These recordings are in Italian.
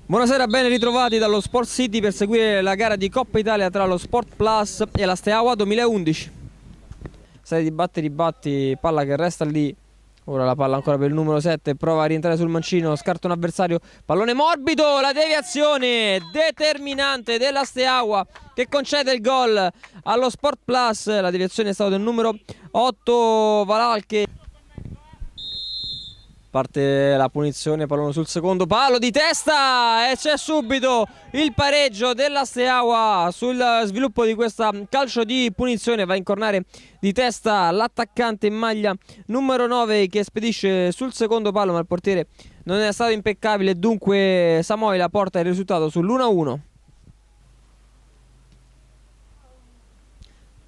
Buonasera, ben ritrovati dallo Sport City per seguire la gara di Coppa Italia tra lo Sport Plus e la Steaua 2011. Stai di batti, palla che resta lì. Ora la palla ancora per il numero 7, prova a rientrare sul mancino, scarta un avversario, pallone morbido, la deviazione determinante della Steaua che concede il gol allo Sport Plus. La deviazione è stata del numero 8 Valalche. Parte la punizione, pallone sul secondo palo di testa e c'è subito il pareggio della Steaua. Sul sviluppo di questa calcio di punizione va a incornare di testa l'attaccante in maglia numero 9 che spedisce sul secondo palo, ma il portiere non è stato impeccabile, dunque Samoila porta il risultato sull'1-1.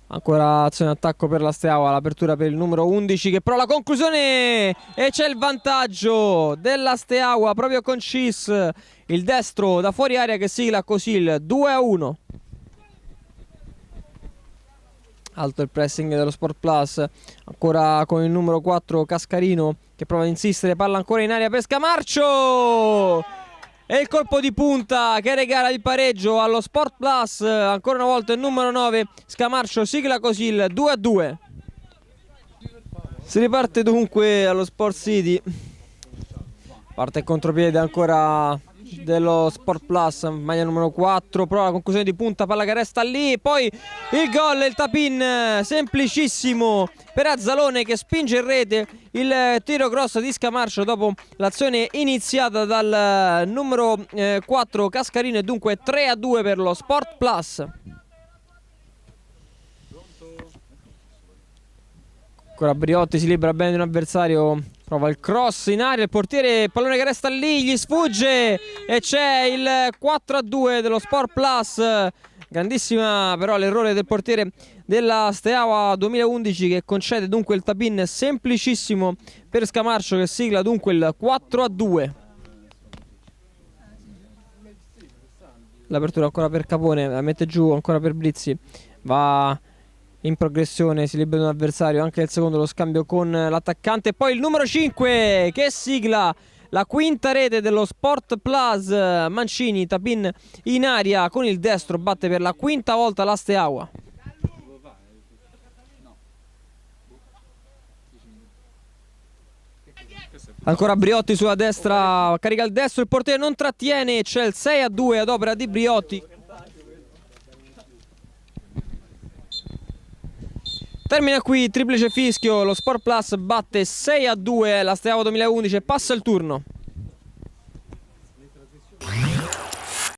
Ancora azione attacco per la Steaua, l'apertura per il numero 11 che però la conclusione e c'è il vantaggio della Steaua proprio con Cis, il destro da fuori area che sigla così il 2-1. Alto il pressing dello Sport Plus, ancora con il numero 4 Cascarino che prova ad insistere, palla ancora in aria per Scamarcio! E il colpo di punta che regala il pareggio allo Sport Plus, ancora una volta il numero 9 Scamarcio sigla così il 2-2. Si riparte dunque allo Sport City, parte il contropiede ancora dello Sport Plus, maglia numero 4, prova la conclusione di punta, palla che resta lì, poi il gol, il tap-in semplicissimo per Azzalone che spinge in rete il tiro grosso di Scamarcio dopo l'azione iniziata dal numero 4 Cascarino, e dunque 3-2 per lo Sport Plus. Ancora Briotti si libera bene di un avversario, prova il cross in aria, il portiere, il pallone che resta lì, gli sfugge e c'è il 4-2 dello Sport Plus. Grandissima però l'errore del portiere della Steaua 2011 che concede dunque il tap-in semplicissimo per Scamarcio che sigla dunque il 4-2. L'apertura ancora per Capone, la mette giù ancora per Brizzi, va in progressione, si libera un avversario, anche il secondo lo scambio con l'attaccante, poi il numero 5 che sigla la quinta rete dello Sport Plus. Mancini, tap-in in aria con il destro, batte per la quinta volta la Steaua. Ancora Briotti sulla destra, carica il destro, il portiere non trattiene, c'è il 6-2 ad opera di Briotti. Termina qui triplice fischio, lo Sport Plus batte 6-2 la Steaua 2011 e passa il turno.